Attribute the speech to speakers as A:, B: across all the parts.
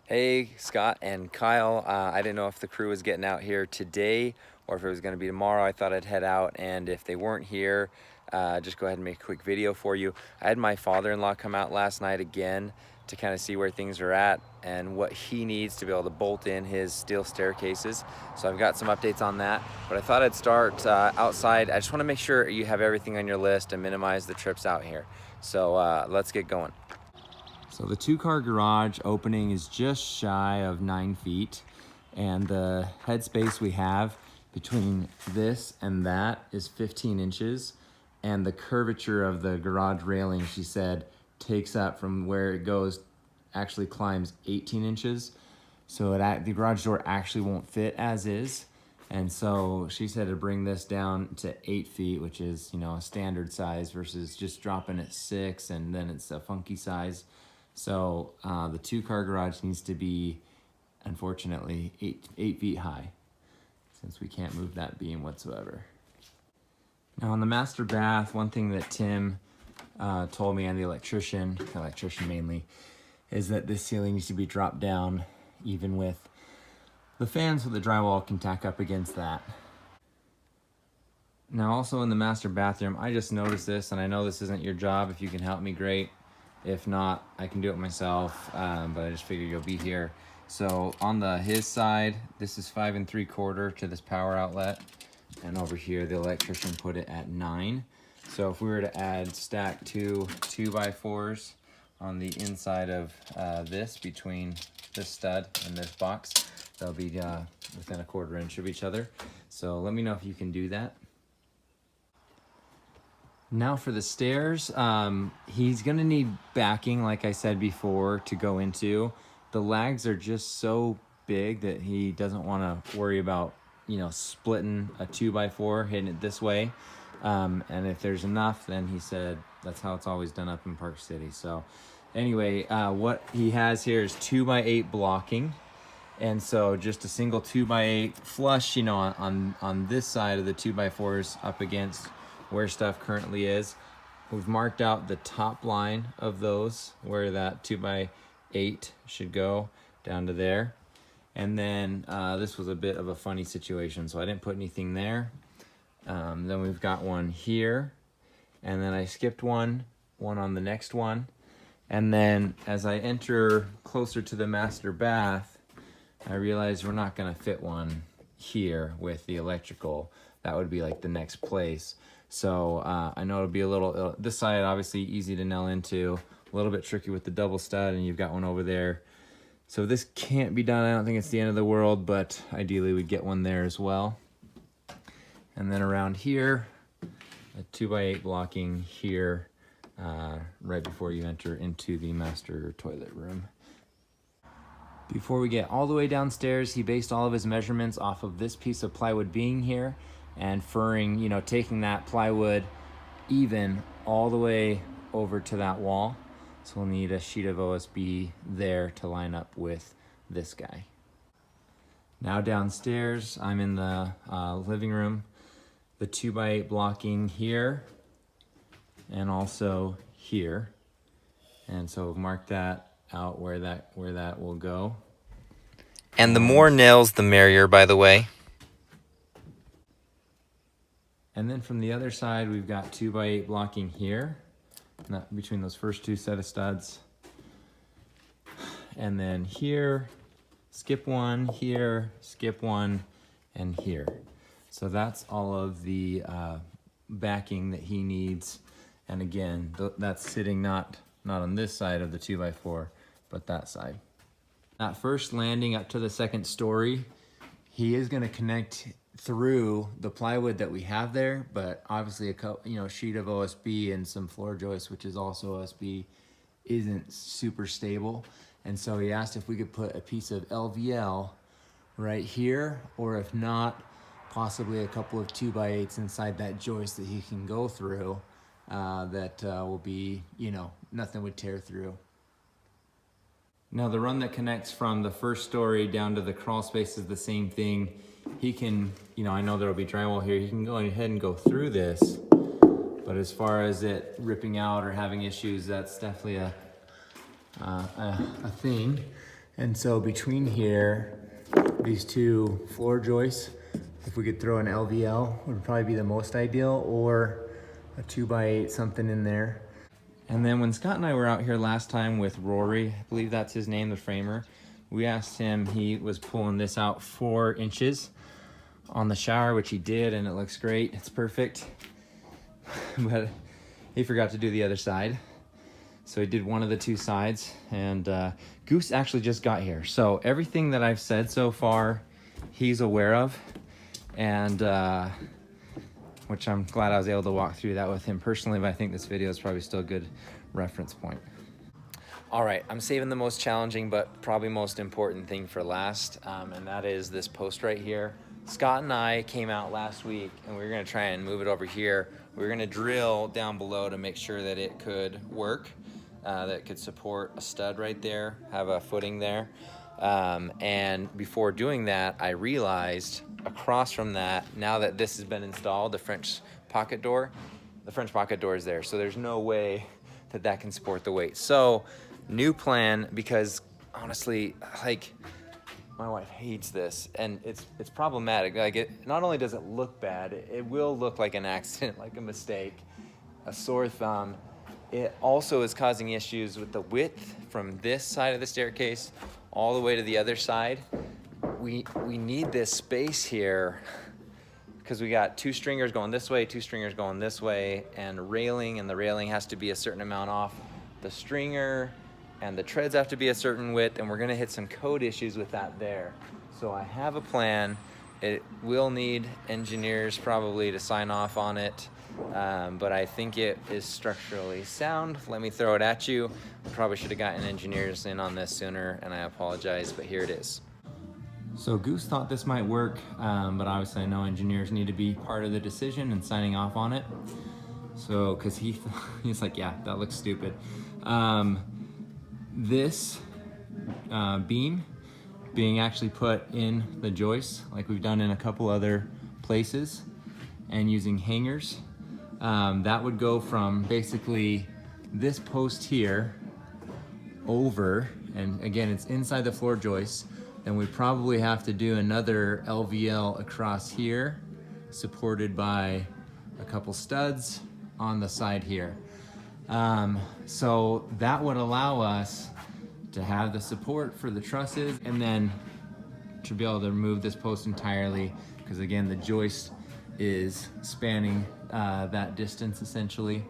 A: Hey, Scott and Kyle. I didn't know if the crew was getting out here today or if it was going to be tomorrow. I thought I'd head out, and if they weren't here, just go ahead and make a quick video for you. I had my father-in-law come out last night again to kind of see where things are at and what he needs to be able to bolt in his steel staircases. So I've got some updates on that, but I thought I'd start outside. I just want to make sure you have everything on your list and minimize the trips out here. So let's get going. So the 2-car garage opening is just shy of 9 feet, and the headspace we have between this and that is 15 inches, and the curvature of the garage railing, she said, takes up from where it goes, actually climbs 18 inches. So the garage door actually won't fit as is. And so she said to bring this down to 8 feet, which is, a standard size versus just dropping at 6, and then it's a funky size. So the 2-car garage needs to be, unfortunately, 8 feet high, since we can't move that beam whatsoever. Now on the master bath, one thing that Tim told me, and the electrician mainly, is that this ceiling needs to be dropped down even with the fan so the drywall can tack up against that. Now also in the master bathroom, I just noticed this, and I know this isn't your job. If you can help me, great. If not, I can do it myself, but I just figured you'll be here. So on his side, this is 5 3/4 to this power outlet. And over here, the electrician put it at 9. So if we were to stack two 2x4s on the inside of this, between this stud and this box, they'll be within 1/4 inch of each other. So let me know if you can do that. Now for the stairs, he's gonna need backing, like I said before, to go into. The lags are just so big that he doesn't wanna worry about, splitting a 2x4, hitting it this way. And if there's enough, then he said that's how it's always done up in Park City. So anyway, what he has here is 2x8 blocking. And so just a single 2x8 flush, on this side of the 2x4s up against where stuff currently is. We've marked out the top line of those, where that 2x8 should go down to there. And then this was a bit of a funny situation, so I didn't put anything there. Then we've got one here, and then I skipped one on the next one. And then as I enter closer to the master bath, I realized we're not gonna fit one here with the electrical. That would be like the next place. So I know it'll be a little, this side obviously easy to nail into, a little bit tricky with the double stud, and you've got one over there. So this can't be done. I don't think it's the end of the world, but ideally we'd get one there as well. And then around here, a 2x8 blocking here, right before you enter into the master toilet room. Before we get all the way downstairs, he based all of his measurements off of this piece of plywood being here, and furring, taking that plywood even all the way over to that wall. So we'll need a sheet of OSB there to line up with this guy. Now downstairs, I'm in the living room. The 2x8 blocking here and also here. And so we've marked that out where that will go.
B: And the more nails, the merrier, by the way.
A: And then from the other side, we've got 2x8 blocking here, between those first 2 set of studs. And then here, skip one, here, skip one, and here. So that's all of the backing that he needs. And again, that's sitting not on this side of the 2x4, but that side. That first landing up to the 2nd story, he is gonna connect through the plywood that we have there, but obviously a sheet of OSB and some floor joists, which is also OSB, isn't super stable. And so he asked if we could put a piece of LVL right here, or if not, possibly a couple of 2x8s inside that joist that he can go through, that will be, nothing would tear through. Now the run that connects from the 1st story down to the crawl space is the same thing. He can, I know there'll be drywall here, he can go ahead and go through this, but as far as it ripping out or having issues, that's definitely a thing. And so between here, these two floor joists, if we could throw an LVL, would probably be the most ideal, or a 2x8, something in there. And then when Scott and I were out here last time with Rory, I believe that's his name, the framer, we asked him, he was pulling this out 4 inches on the shower, which he did, and it looks great. It's perfect. But he forgot to do the other side. So he did one of the 2 sides, and Goose actually just got here. So everything that I've said so far, he's aware of, and which I'm glad I was able to walk through that with him personally, but I think this video is probably still a good reference point. All right, I'm saving the most challenging but probably most important thing for last, and that is this post right here. Scott and I came out last week and we were gonna try and move it over here. We were gonna drill down below to make sure that it could work, that it could support a stud right there, have a footing there. And before doing that, I realized across from that, now that this has been installed, the French pocket door is there. So there's no way that that can support the weight. So new plan, because honestly, like, my wife hates this, and it's problematic. Like, it not only does it look bad, it will look like an accident, like a mistake, a sore thumb. It also is causing issues with the width from this side of the staircase all the way to the other side. We need this space here because we got 2 stringers going this way, 2 stringers going this way, and the railing has to be a certain amount off the stringer, and the treads have to be a certain width, and we're gonna hit some code issues with that there. So I have a plan. It will need engineers probably to sign off on it, but I think it is structurally sound. Let me throw it at you. Probably should have gotten engineers in on this sooner, and I apologize, but here it is. So Goose thought this might work, but obviously I know engineers need to be part of the decision and signing off on it. So, cause he's like, yeah, that looks stupid. This beam being actually put in the joists, like we've done in a couple other places, and using hangers, that would go from basically this post here over, and again, it's inside the floor joists. Then we probably have to do another LVL across here, supported by a couple studs on the side here. So that would allow us to have the support for the trusses, and then to be able to remove this post entirely, because again, the joist is spanning that distance essentially.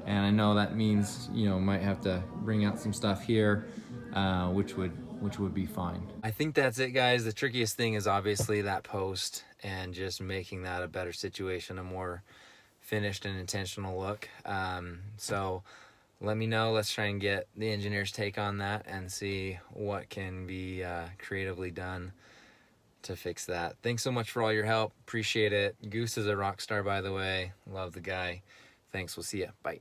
A: And I know that means, you know, might have to bring out some stuff here, which would be fine. I think that's it, guys. The trickiest thing is obviously that post and just making that a better situation, a more finished and intentional look. So let me know. Let's try and get the engineer's take on that and see what can be creatively done to fix that. Thanks so much for all your help. Appreciate it. Goose is a rock star, by the way. Love the guy. Thanks. We'll see ya. Bye.